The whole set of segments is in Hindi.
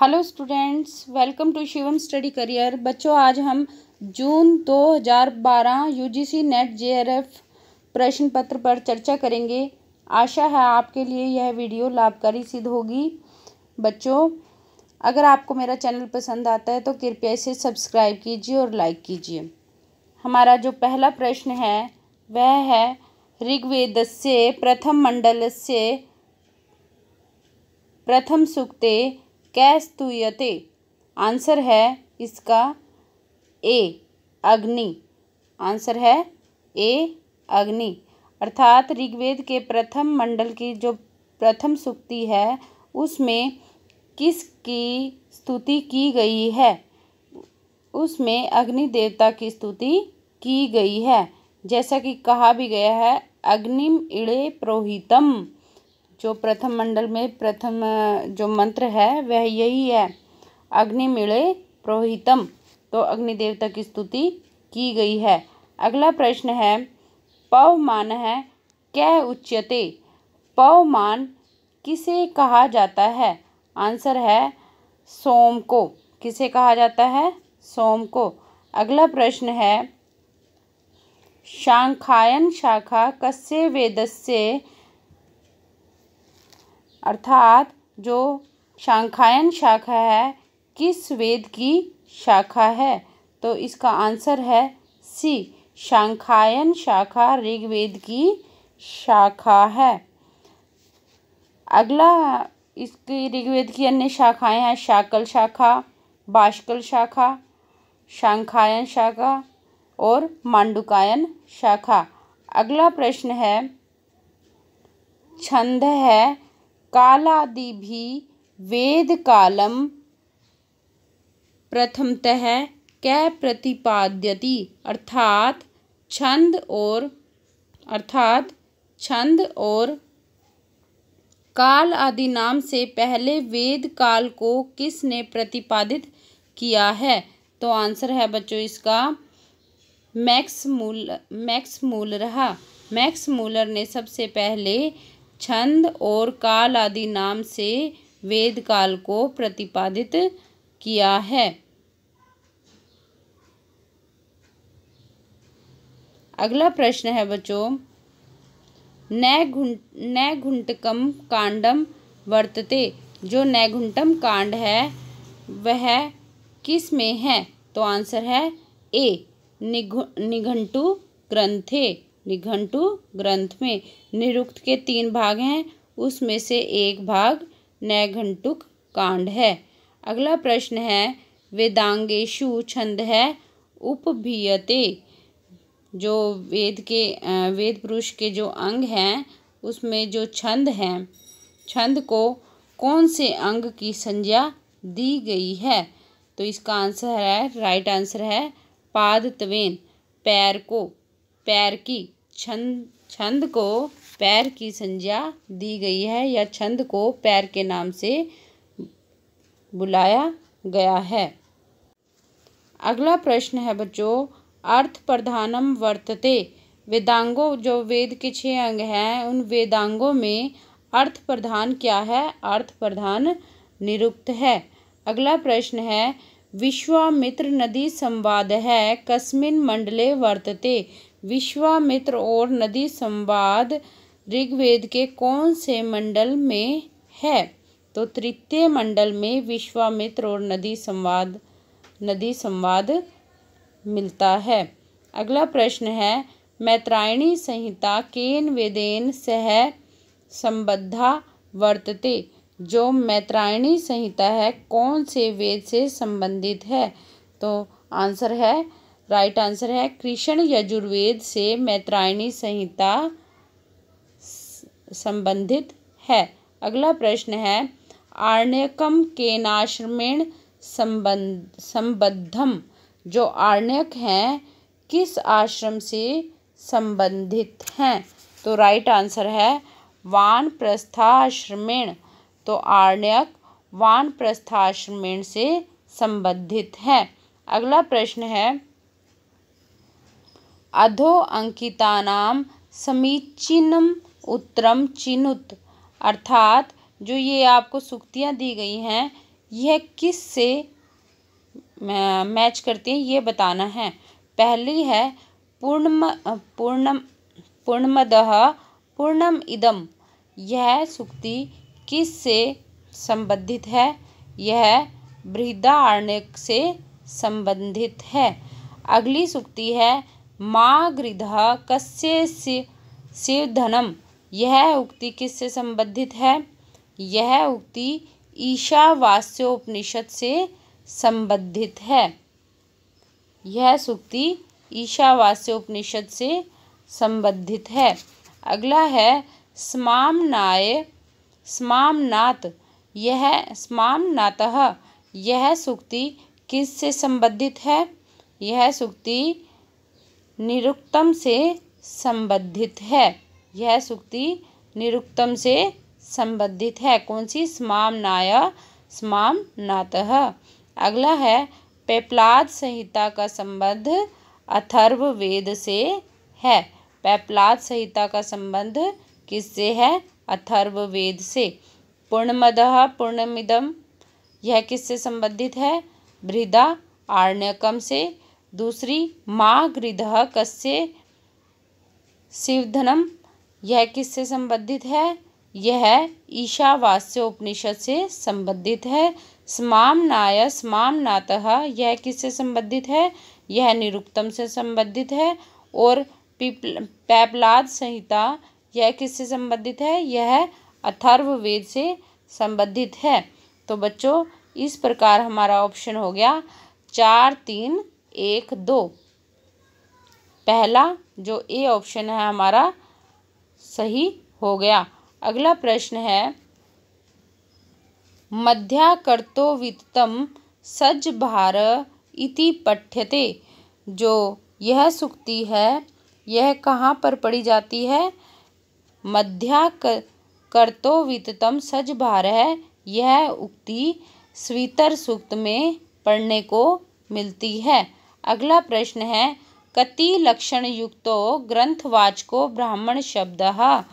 Hello students, welcome to Shivam study career. बच्चों, आज हम जून 2012 यूजीसी नेट जेआरएफ प्रश्न पत्र पर चर्चा करेंगे। आशा है आपके लिए यह वीडियो लाभकारी सिद्ध होगी। बच्चों, अगर आपको मेरा चैनल पसंद आता है तो कृपया इसे सब्सक्राइब कीजिए और लाइक कीजिए। हमारा जो पहला प्रश्न है वह है ऋग्वेदस्य प्रथम मंडलस्य प्रथम सूक्ते कै स्तूयते। आंसर है इसका ए अग्नि। आंसर है ए अग्नि। अर्थात ऋग्वेद के प्रथम मंडल की जो प्रथम सूक्ति है उसमें किसकी स्तुति की गई है? उसमें अग्नि देवता की स्तुति की गई है। जैसा कि कहा भी गया है, अग्निम इड़े प्रोहितम। जो प्रथम मंडल में प्रथम जो मंत्र है वह यही है, अग्निमिळे प्रोहितम। तो अग्नि देवता की स्तुति की गई है। अगला प्रश्न है पवमान है कै उच्यते। पवमान किसे कहा जाता है? आंसर है सोम को। किसे कहा जाता है? सोम को। अगला प्रश्न है शांखायन शाखा कस्य वेदस्य। अर्थात जो शांखायन शाखा है किस वेद की शाखा है? तो इसका आंसर है सी, शांखायन शाखा ऋग्वेद की शाखा है। अगला इसकी ऋग्वेद की अन्य शाखाएं हैं शाकल शाखा, बाष्कल शाखा, शांखायन शाखा और मांडुकायन शाखा। अगला प्रश्न है छंद है कालादि भी वेद कालम प्रथमतः कै प्रतिपाद्यति। अर्थात छंद और काल आदि नाम से पहले वेद काल को किसने प्रतिपादित किया है? तो आंसर है बच्चों इसका मैक्स मूलर ने सबसे पहले छंद और काल आदि नाम से वेद काल को प्रतिपादित किया है। अगला प्रश्न है बच्चों नैघुंटकम कांडम वर्तते। जो नैघुंटम कांड है वह किस में है? तो आंसर है ए निघंटु ग्रंथे। निघंटु ग्रंथ में निरुक्त के 3 भाग हैं, उसमें से एक भाग नैघंटुक कांड है। अगला प्रश्न है वेदांगेषु छंद है उपभीयते। जो वेद पुरुष के जो अंग हैं उसमें जो छंद हैं, छंद को कौन से अंग की संज्ञा दी गई है? तो इसका आंसर है, राइट आंसर है पादत्वेन। पैर को, पैर की छंद को पैर की संज्ञा दी गई है या छंद को पैर के नाम से बुलाया गया है। अगला प्रश्न है बच्चों अर्थ प्रधानम वर्तते। वेदांगों, जो वेद के 6 अंग हैं उन वेदांगों में अर्थ प्रधान क्या है? अर्थ प्रधान निरुक्त है। अगला प्रश्न है विश्वामित्र नदी संवाद है कस्मिन मंडले वर्तते। विश्वामित्र और नदी संवाद ऋग्वेद के कौन से मंडल में है? तो तृतीय मंडल में विश्वामित्र और नदी संवाद मिलता है। अगला प्रश्न है मैत्रायणी संहिता केन वेदेन सह संबद्धा वर्तते। जो मैत्रायणी संहिता है कौन से वेद से संबंधित है? तो आंसर है, राइट आंसर है कृष्ण यजुर्वेद से मैत्रायणी संहिता संबंधित है। अगला प्रश्न है आरण्यकम केनाश्रमेण संबद्धम। जो आरण्यक हैं किस आश्रम से संबंधित हैं? तो राइट आंसर है वानप्रस्थाश्रमेण। तो आरण्यक वानप्रस्थाश्रमेण से संबंधित है। अगला प्रश्न है अधो अंकितानाम समीचीनम उत्तरम चिनुत। अर्थात जो ये आपको सूक्तियाँ दी गई हैं यह किस से मैच करती है ये बताना है। पहली है पूर्णमदः पूर्णम इदम। यह सूक्ति किस से संबंधित है? यह बृहदारण्यक से संबंधित है। अगली सूक्ति है माँ गृधः कस्य शिवधनम। यह उक्ति किससे संबंधित है? यह उक्ति ईशावास्योपनिषद से संबंधित है। यह सूक्ति ईशावास्योपनिषद से संबंधित है। अगला है स्मामनात। यह स्मामनातः। यह सूक्ति किस से संबंधित है? यह सूक्ति निरुक्तम से संबंधित है। यह सूक्ति निरुक्तम से संबंधित है। कौन सी? स्मामनाय स्मामनातः। अगला है पेपलाद संहिता का संबंध अथर्ववेद से है। पेपलाद संहिता का संबंध किससे है? अथर्ववेद से। पूर्णमदः पूर्णमिदम। यह किससे संबंधित है? बृहदारण्यकम से। दूसरी माँ गृधः कस्य शिवधनम। यह किससे संबंधित है? यह ईशावास्योपनिषद से संबंधित है। स्मामनाय स्मामनातः। यह किससे संबंधित है? यह निरुक्तम से संबंधित है। और पेपलाद संहिता यह किससे संबंधित है? यह अथर्ववेद से संबंधित है। तो बच्चों इस प्रकार हमारा ऑप्शन हो गया 4, 3, 1, 2। पहला जो ए ऑप्शन है हमारा सही हो गया। अगला प्रश्न है मध्याकर्तोवित्तम सज्जभार इति पठ्यते। जो यह सूक्ति है यह कहाँ पर पढ़ी जाती है? मध्याकर्तोवित्तम सज्जभार है। यह उक्ति स्वीतर सूक्त में पढ़ने को मिलती है। अगला प्रश्न है कति लक्षण युक्तो ग्रंथवाचको ब्राह्मण शब्दः।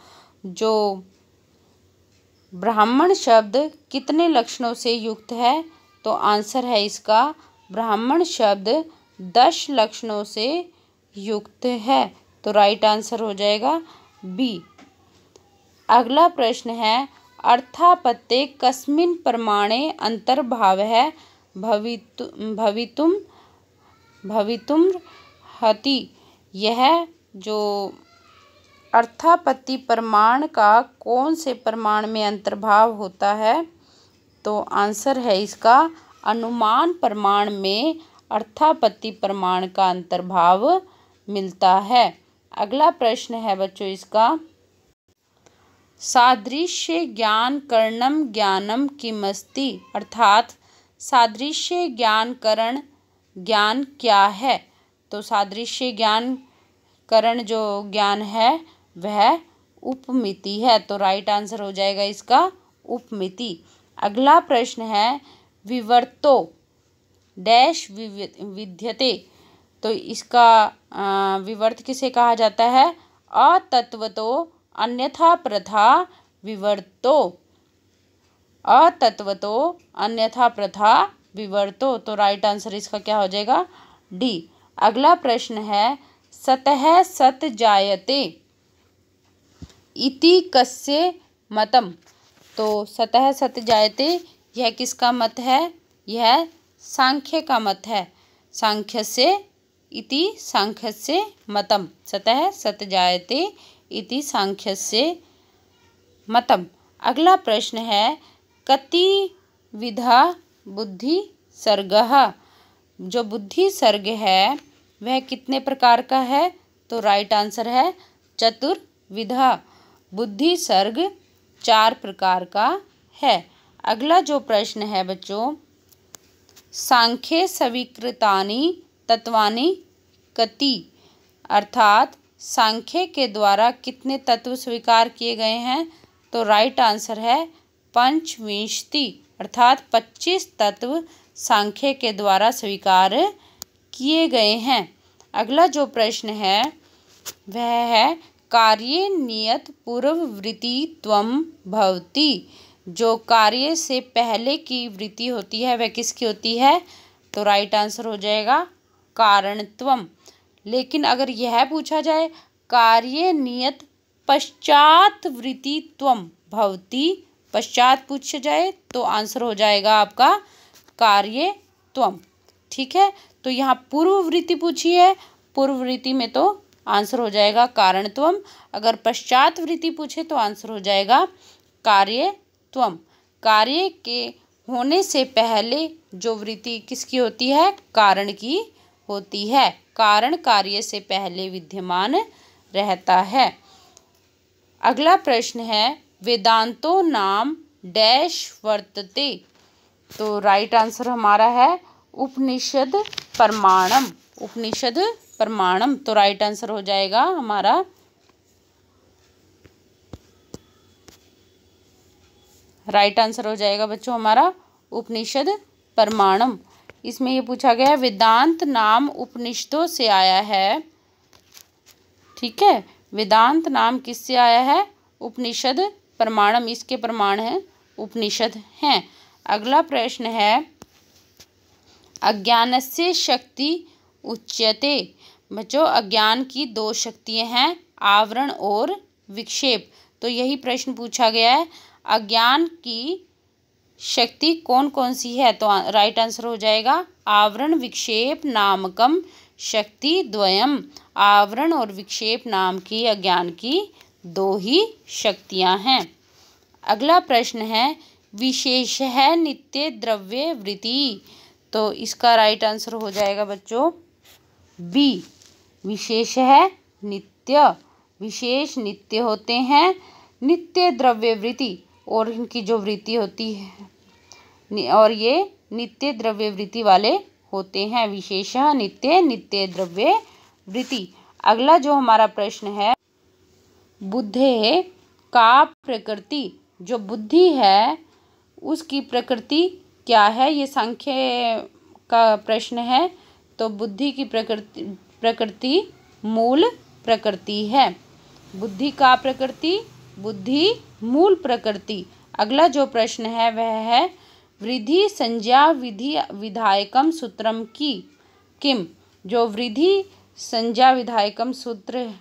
जो ब्राह्मण शब्द कितने लक्षणों से युक्त है? तो आंसर है इसका ब्राह्मण शब्द 10 लक्षणों से युक्त है। तो राइट आंसर हो जाएगा बी। अगला प्रश्न है अर्थापत्ते कस्मिन् प्रमाणे अंतर्भावः भवितुमर्हति। यह जो अर्थापत्ति प्रमाण का कौन से प्रमाण में अंतर्भाव होता है? तो आंसर है इसका अनुमान प्रमाण में अर्थापत्ति प्रमाण का अंतर्भाव मिलता है। अगला प्रश्न है बच्चों इसका सादृश्य ज्ञान करणम ज्ञानम किमस्ति। अर्थात सादृश्य ज्ञान करण ज्ञान क्या है? तो सादृश्य ज्ञान करण जो ज्ञान है वह उपमिति है। तो राइट आंसर हो जाएगा इसका उपमिति। अगला प्रश्न है विवर्तो डैश विद्यते। तो इसका विवर्त किसे कहा जाता है? अतत्वतो अन्यथा प्रथा विवर्तो। अतत्वतो अन्यथा प्रथा विवर्तो। तो राइट आंसर इसका क्या हो जाएगा? डी। अगला प्रश्न है सतः सत जायते इति कस्य मतम। तो सतः सत जायते यह किसका मत है? यह सांख्य का मत है। सांख्यस्य इति सांख्यस्य मतम। सतः सत जायते इति सांख्यस्य मतम। अगला प्रश्न है कति विधा बुद्धि सर्गः। जो बुद्धि सर्ग है वह कितने प्रकार का है? तो राइट आंसर है चतुर्विधा। बुद्धि सर्ग 4 प्रकार का है। अगला जो प्रश्न है बच्चों सांख्ये स्वीकृतानि तत्वानि कति। अर्थात सांख्य के द्वारा कितने तत्व स्वीकार किए गए हैं? तो राइट आंसर है 25। अर्थात 25 तत्व सांख्य के द्वारा स्वीकार किए गए हैं। अगला जो प्रश्न है वह है कार्ये नियत पूर्ववृत्तित्वं भवति। जो कार्य से पहले की वृत्ति होती है वह किसकी होती है? तो राइट आंसर हो जाएगा कारणत्वम। लेकिन अगर यह पूछा जाए कार्य नियत पश्चात वृत्तित्वम भवति, पश्चात पूछा जाए तो आंसर हो जाएगा आपका कार्यत्वम। ठीक है, तो यहाँ पूर्व वृत्ति पूछी है, पूर्व वृत्ति में तो आंसर हो जाएगा कारणत्वम। अगर पश्चात वृत्ति पूछे तो आंसर हो जाएगा कार्यत्वम। कार्य के होने से पहले जो वृत्ति किसकी होती है? कारण की होती है। कारण कार्य से पहले विद्यमान रहता है। अगला प्रश्न है वेदांतो नाम डैश वर्तते। तो राइट आंसर हमारा है उपनिषद प्रमाणम। उपनिषद प्रमाणम, तो राइट आंसर हो जाएगा हमारा राइट आंसर हो जाएगा बच्चों हमारा उपनिषद प्रमाणम। इसमें ये पूछा गया है वेदांत नाम उपनिषदों से आया है। ठीक है, वेदांत नाम किससे आया है? उपनिषद प्रमाणम, इसके प्रमाण है उपनिषद हैं। अगला प्रश्न है अज्ञानस्य शक्ति उच्यते। बच्चों अज्ञान की दो शक्तियां हैं, आवरण और विक्षेप। तो यही प्रश्न पूछा गया है अज्ञान की शक्ति कौन कौन सी है? तो राइट आंसर हो जाएगा आवरण विक्षेप नामकम शक्ति द्वयम। आवरण और विक्षेप नाम की अज्ञान की दो ही शक्तियां हैं। अगला प्रश्न है विशेष है नित्य द्रव्य वृत्ति। तो इसका राइट आंसर हो जाएगा बच्चों बी, विशेष है नित्य। विशेष नित्य होते हैं, नित्य द्रव्य वृत्ति और इनकी जो वृत्ति होती है और ये नित्य द्रव्य वृत्ति वाले होते हैं। विशेष नित्य, नित्य द्रव्य वृत्ति। अगला जो हमारा प्रश्न है बुद्धे का प्रकृति। जो बुद्धि है उसकी प्रकृति क्या है? ये सांख्य का प्रश्न है। तो बुद्धि की प्रकृति मूल प्रकृति है। बुद्धि का प्रकृति, बुद्धि मूल प्रकृति। अगला जो प्रश्न है वह है वृद्धि संज्ञा विधि विधायकम सूत्रम की किम। जो वृद्धि संज्ञा विधायकम सूत्र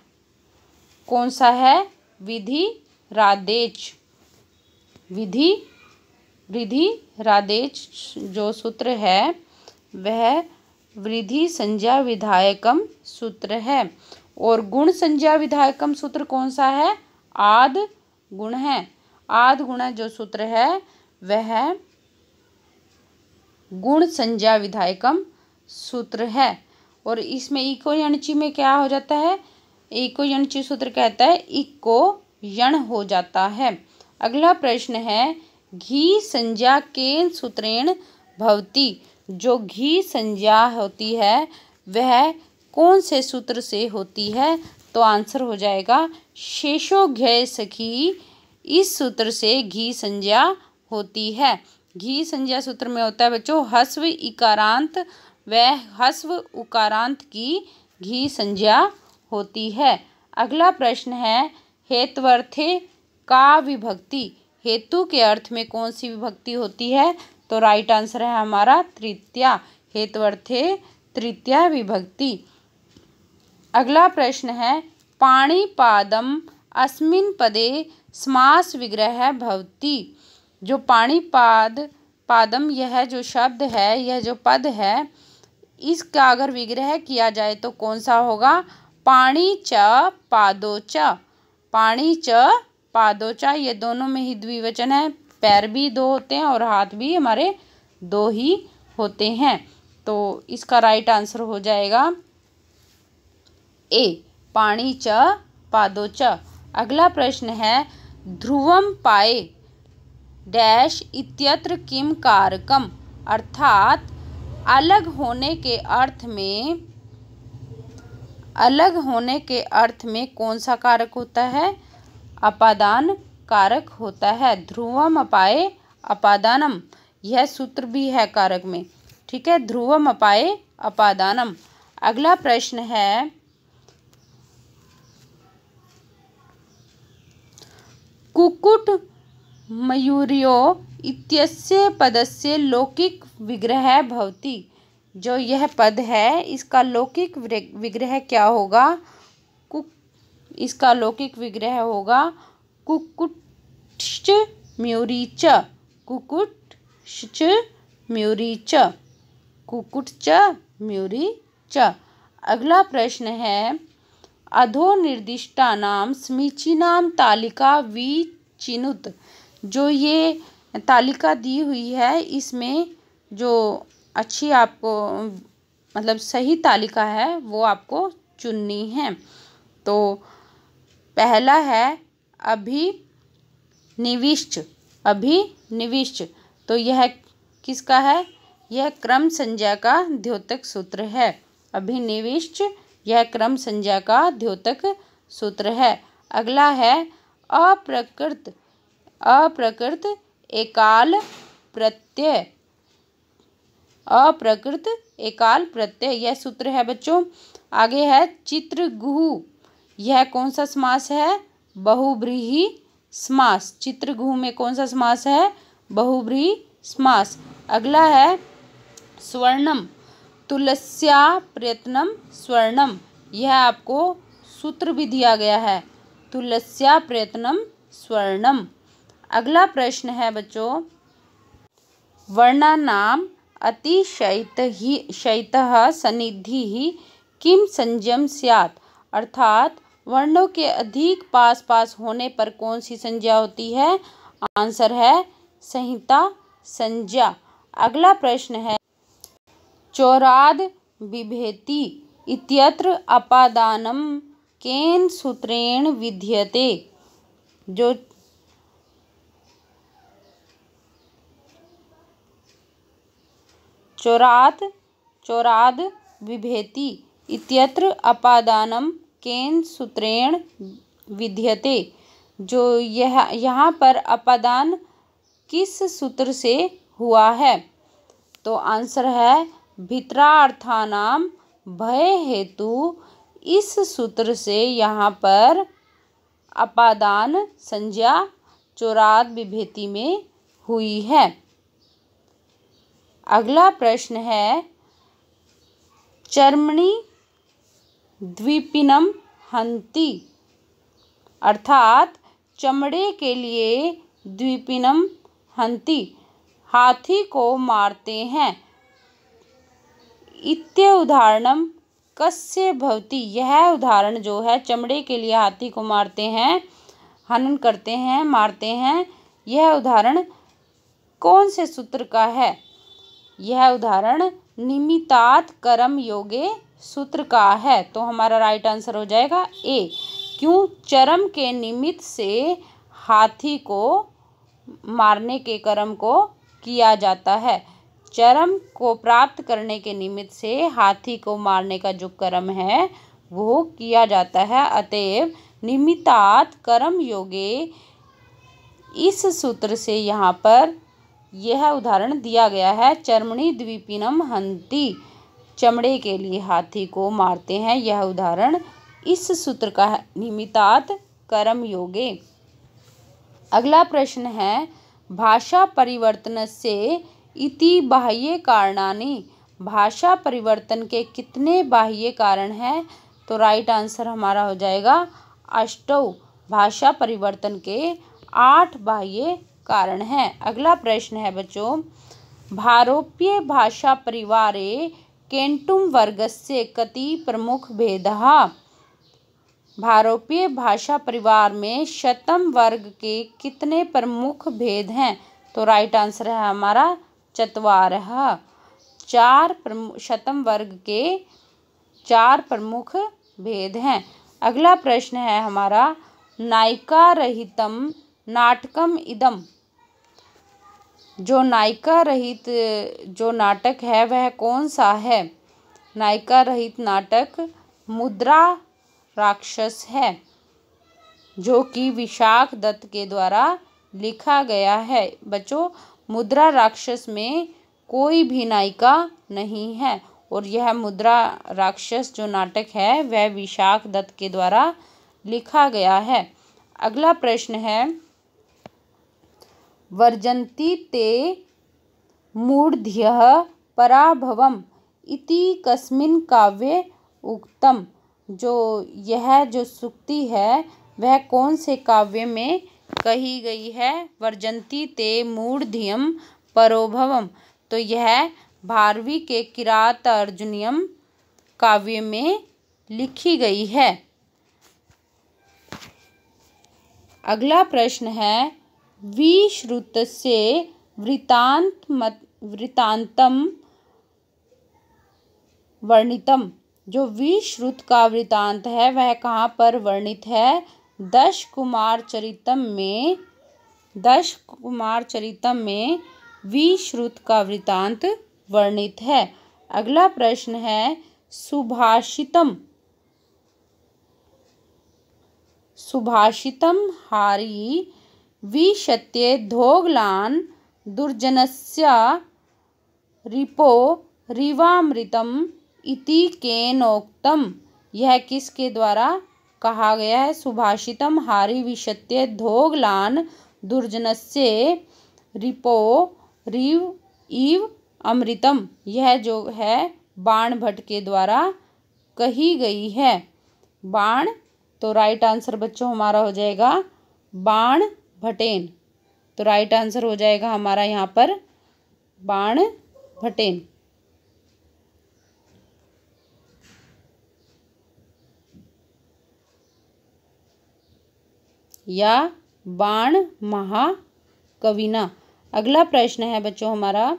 कौन सा है? विधि रादेच। विधि रादेच जो सूत्र है वह वृद्धि संज्ञा विधायकम सूत्र है। और गुण संज्ञा विधायकम सूत्र कौन सा है? आद गुण है। आद गुण जो सूत्र है वह गुण संज्ञा विधायकम सूत्र है। और इसमें इको यणची में क्या हो जाता है? इको यणची सूत्र कहता है इको यण हो जाता है। अगला प्रश्न है घी संज्ञा केन सूत्रेण भवति। जो घी संज्ञा होती है वह कौन से सूत्र से होती है? तो आंसर हो जाएगा शेषो घय सखी। इस सूत्र से घी संज्ञा होती है। घी संज्ञा सूत्र में होता है बच्चों हस्व इकारांत व हस्व उकारांत की घी संज्ञा होती है। अगला प्रश्न है हेत्वर्थे का विभक्ति। हेतु के अर्थ में कौन सी विभक्ति होती है? तो राइट आंसर है हमारा तृतीया। हेत्वर्थे तृतीया विभक्ति। अगला प्रश्न है पाणिपादम अस्मिन् पदे समास विग्रह भवति। जो पादम यह जो शब्द है, यह जो पद है, इसका अगर विग्रह किया जाए तो कौन सा होगा? पाणी च पादो च। पाणी च पादो च, ये दोनों में ही द्विवचन है। पैर भी दो होते हैं और हाथ भी हमारे दो ही होते हैं। तो इसका राइट आंसर हो जाएगा ए, पाणी च पादो च। अगला प्रश्न है ध्रुवम पाए डैश इत्यत्र किम कारकम। अर्थात अलग होने के अर्थ में कौन सा कारक होता है? अपादान कारक होता है। ध्रुवम अपाए अपादानम, यह सूत्र भी है कारक में। ठीक है, ध्रुवम अपाए अपादानम। अगला प्रश्न है कुक्कुट मयूर्यो इत्यस्य पदस्य लौकिक विग्रह भवति। जो यह पद है इसका लौकिक विग्रह क्या होगा? इसका लौकिक विग्रह होगा कुकुटश्च मयूरी च। कुकुटश्च मयूरी च। कुकुट च मयूरी च। अगला प्रश्न है अधो निर्दिष्टानां समीचीनां तालिका विचिनुत। जो ये तालिका दी हुई है इसमें जो अच्छी आपको मतलब सही तालिका है वो आपको चुननी है। तो पहला है अभिनिविष्ट। अभिनिविष्ट तो यह किसका है? यह क्रम संज्ञा का द्योतक सूत्र है। अभिनिविष्ट यह क्रम संज्ञा का द्योतक सूत्र है। अगला है अप्रकृत। अप्रकृत एकाल प्रत्यय। अप्रकृत एकाल प्रत्यय यह सूत्र है बच्चों। आगे है चित्रगुह। यह कौन सा समास है? बहुव्रीहि समास। चित्रगुह में कौन सा समास है? बहुव्रीहि समास। अगला है स्वर्णम। तुलस्या प्रयत्नम स्वर्णम। यह आपको सूत्र भी दिया गया है तुलस्या प्रयत्नम स्वर्णम। अगला प्रश्न है बच्चों वर्णानाम अतिशयितः सन्निधिः किम संज्ञम स्यात्। अर्थात वर्णों के अधिक पास पास होने पर कौन सी संज्ञा होती है? आंसर है संहिता संज्ञा। अगला प्रश्न है चौराद बिभेति इत्यत्र अपादानम केन सूत्रेण विद्यते। जो चौराद बिभेति इत्यत्र अपादानम केन सूत्रेण विद्यते। जो यहाँ पर अपादान किस सूत्र से हुआ है? तो आंसर है भित्रार्थानाम भय हेतु। इस सूत्र से यहाँ पर अपादान संज्ञा चौराद विभेति में हुई है। अगला प्रश्न है चर्मणि द्विपिनम हन्ति। अर्थात चमड़े के लिए द्विपिनम हन्ति हाथी को मारते हैं। इत्य उदाहरणम कस्य भवति। यह उदाहरण जो है चमड़े के लिए हाथी को मारते हैं, हनन करते हैं, मारते हैं, यह उदाहरण कौन से सूत्र का है? यह उदाहरण निमित्तात् कर्म योगे सूत्र का है। तो हमारा राइट आंसर हो जाएगा ए। क्यों? चरम के निमित्त से हाथी को मारने के कर्म को किया जाता है। चरम को प्राप्त करने के निमित्त से हाथी को मारने का जो कर्म है वो किया जाता है। अतएव निमित्तात् कर्म योगे इस सूत्र से यहाँ पर यह उदाहरण दिया गया है चर्मणि द्विपिनम हन्ति। चमड़े के लिए हाथी को मारते हैं, यह उदाहरण इस सूत्र का है निमित्तात् कर्म योगे। अगला प्रश्न है भाषा परिवर्तनस्य इति बाह्य कारणानि। भाषा परिवर्तन के कितने बाह्य कारण हैं? तो राइट आंसर हमारा हो जाएगा अष्टौ। भाषा परिवर्तन के 8 बाह्य कारण हैं। अगला प्रश्न है बच्चों भारोप्य भाषा परिवारे केंटुम वर्गस्य कति प्रमुख भेदः। भारोप्य भाषा परिवार में शतम वर्ग के कितने प्रमुख भेद हैं? तो राइट आंसर है हमारा चत्वारः। 4 शतम वर्ग के 4 प्रमुख भेद हैं। अगला प्रश्न है हमारा नायिका रहितम नाटकम इदम। जो नायिका रहित जो नाटक है वह कौन सा है? नायिका रहित नाटक मुद्रा राक्षस है जो कि विशाख दत्त के द्वारा लिखा गया है। बच्चों मुद्रा राक्षस में कोई भी नायिका नहीं है और यह मुद्रा राक्षस जो नाटक है वह विशाख दत्त के द्वारा लिखा गया है। अगला प्रश्न है वर्जन्ति ते मूढध्यः पराभवम् इति कस्मिन् काव्ये उक्तम। जो सूक्ति है वह कौन से काव्य में कही गई है? वर्जन्ति ते मूढधियम परोभवम, तो यह भारवी के किरात अर्जुनीयम काव्य में लिखी गई है। अगला प्रश्न है, विश्रुतस्य वृत्तांतम वर्णितम। जो विश्रुत का वृत्तांत है वह कहाँ पर वर्णित है? दश कुमार चरितम में विश्रुत का वृत्तांत वर्णित है। अगला प्रश्न है, सुभाषितम हारी विशत्ये धोगलान दुर्जनस्य रिपो रिवामृतम इति केनोक्तम। यह किसके द्वारा कहा गया है? सुभाषितम हारी विशत्ये धोगलान दुर्जनस्य रिपो रिव इव अमृतम। यह जो है बाण भट्ट के द्वारा कही गई है। बाण, तो राइट आंसर बच्चों हमारा हो जाएगा बाण भटेन। तो राइट आंसर हो जाएगा हमारा यहाँ पर बाण भटेन। या बाण महाकविना। अगला प्रश्न है बच्चों हमारा,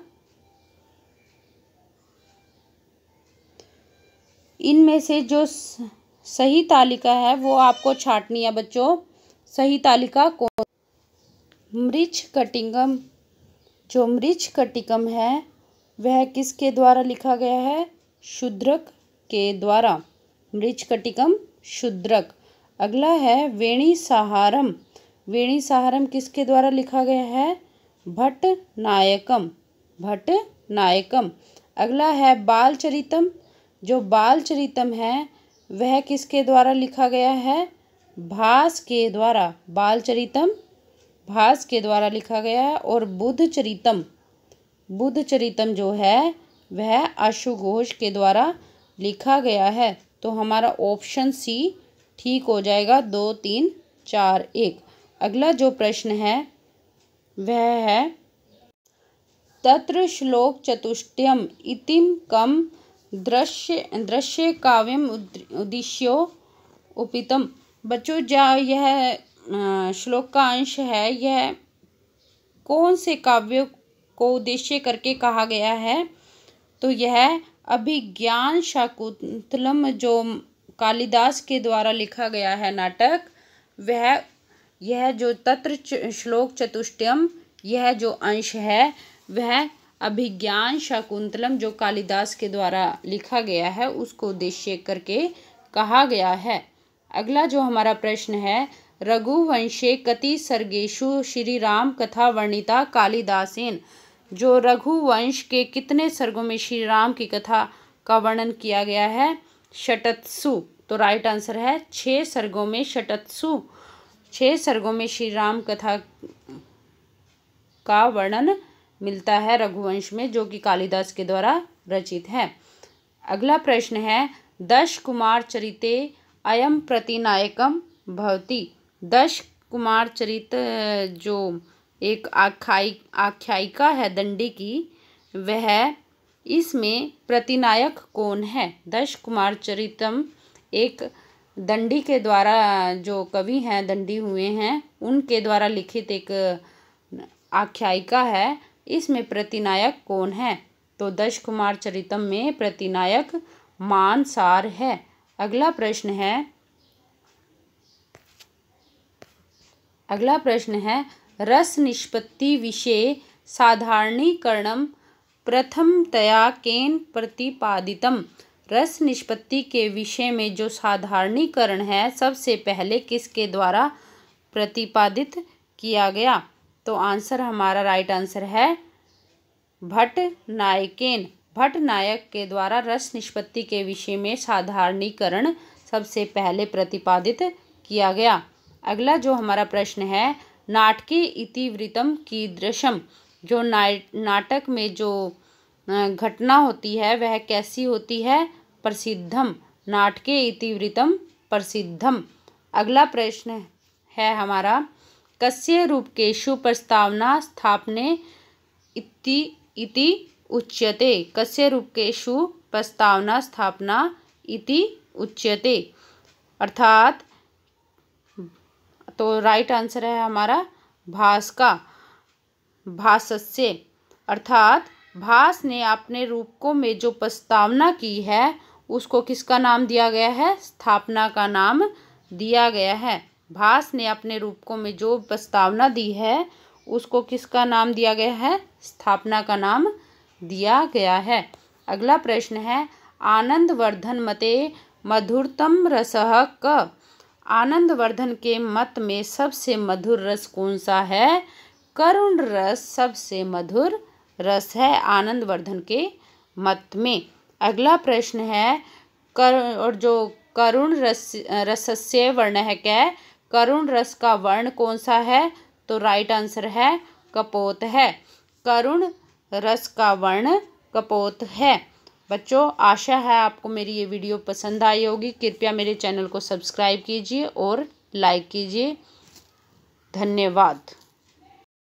इनमें से जो सही तालिका है वो आपको छांटनी है बच्चों। सही तालिका कौन? मृच्छकटिकम। जो मृच्छकटिकम है वह किसके द्वारा लिखा गया है? शूद्रक के द्वारा। मृच्छकटिकम शूद्रक। अगला है वेणीसहारम। वेणीसहारम किसके द्वारा लिखा गया है? भट्टनायकम। भट्टनायकम। अगला है बालचरितम। जो बालचरितम है वह किसके द्वारा लिखा गया है? भास के द्वारा। बालचरितम भास के द्वारा लिखा गया है। और बुद्धचरितम जो है वह आशुघोष के द्वारा लिखा गया है। तो हमारा ऑप्शन सी ठीक हो जाएगा। 2, 3, 4, 1। अगला जो प्रश्न है वह है, तत्र श्लोक चतुष्टयम इतिम कम दृश्य काव्यम उद्देश्यो उपितम। बच्चों जो यह श्लोक का अंश है यह कौन से काव्य को उद्देश्य करके कहा गया है? तो यह अभिज्ञान शाकुंतलम जो कालिदास के द्वारा लिखा गया है नाटक, वह यह जो तत्र श्लोक चतुष्टयम यह जो अंश है वह अभिज्ञान शाकुंतलम जो कालिदास के द्वारा लिखा गया है उसको उद्देश्य करके कहा गया है। अगला जो हमारा प्रश्न है, रघुवंशे कति सर्गेषु श्री राम कथा वर्णिता कालिदासेन। जो रघुवंश के कितने सर्गों में श्री राम की कथा का वर्णन किया गया है? षट्सु। तो राइट आंसर है 6 सर्गों में षट्सु। 6 सर्गों में श्री राम कथा का वर्णन मिलता है रघुवंश में, जो कि कालिदास के द्वारा रचित है। अगला प्रश्न है, दश कुमार चरिते अयम प्रतिनायकम भवति। दश कुमार चरित जो एक आख्यायिका है दंडी की, वह इसमें प्रतिनायक कौन है? दश कुमार चरितम एक दंडी के द्वारा जो कवि हैं दंडी हुए हैं उनके द्वारा लिखित एक आख्यायिका है। इसमें प्रतिनायक कौन है? तो दश कुमार चरितम में प्रतिनायक मानसार है। अगला प्रश्न है रस निष्पत्ति विषये साधारणीकरणम प्रथमतया केन प्रतिपादितम। रस निष्पत्ति के विषय में जो साधारणीकरण है सबसे पहले किसके द्वारा प्रतिपादित किया गया? तो आंसर हमारा राइट आंसर है भट्टनायकेन। भट्टनायक के द्वारा रस निष्पत्ति के विषय में साधारणीकरण सबसे पहले प्रतिपादित किया गया। अगला जो हमारा प्रश्न है, नाटके इतिवृत्तं कीदृशम, जो नाटक में जो घटना होती है वह कैसी होती है? प्रसिद्धम। नाटके इतिवृत्तं प्रसिद्धम। अगला प्रश्न है हमारा, कस्य रूपकेषु प्रस्तावना स्थापने इति उच्यते। कस्य रूपकेषु प्रस्तावना स्थापना इति उच्यते, अर्थात तो राइट आंसर है हमारा भास का। भासस्य, अर्थात भास ने अपने रूपकों में जो प्रस्तावना की है उसको किसका नाम दिया गया है? स्थापना का नाम दिया गया है। भास ने अपने रूपकों में जो प्रस्तावना दी है उसको किसका नाम दिया गया है? स्थापना का नाम दिया गया है। अगला प्रश्न है, आनंदवर्धन मते मधुरतम रसः क। आनंदवर्धन के मत में सबसे मधुर रस कौन सा है? करुण रस सबसे मधुर रस है आनंदवर्धन के मत में। अगला प्रश्न है, और जो करुण रसस्य वर्णः कै। करुण रस का वर्ण कौन सा है? तो राइट आंसर है कपोत है। करुण रस का वर्ण कपोत है। बच्चों, आशा है आपको मेरी ये वीडियो पसंद आई होगी। कृपया मेरे चैनल को सब्सक्राइब कीजिए और लाइक कीजिए। धन्यवाद।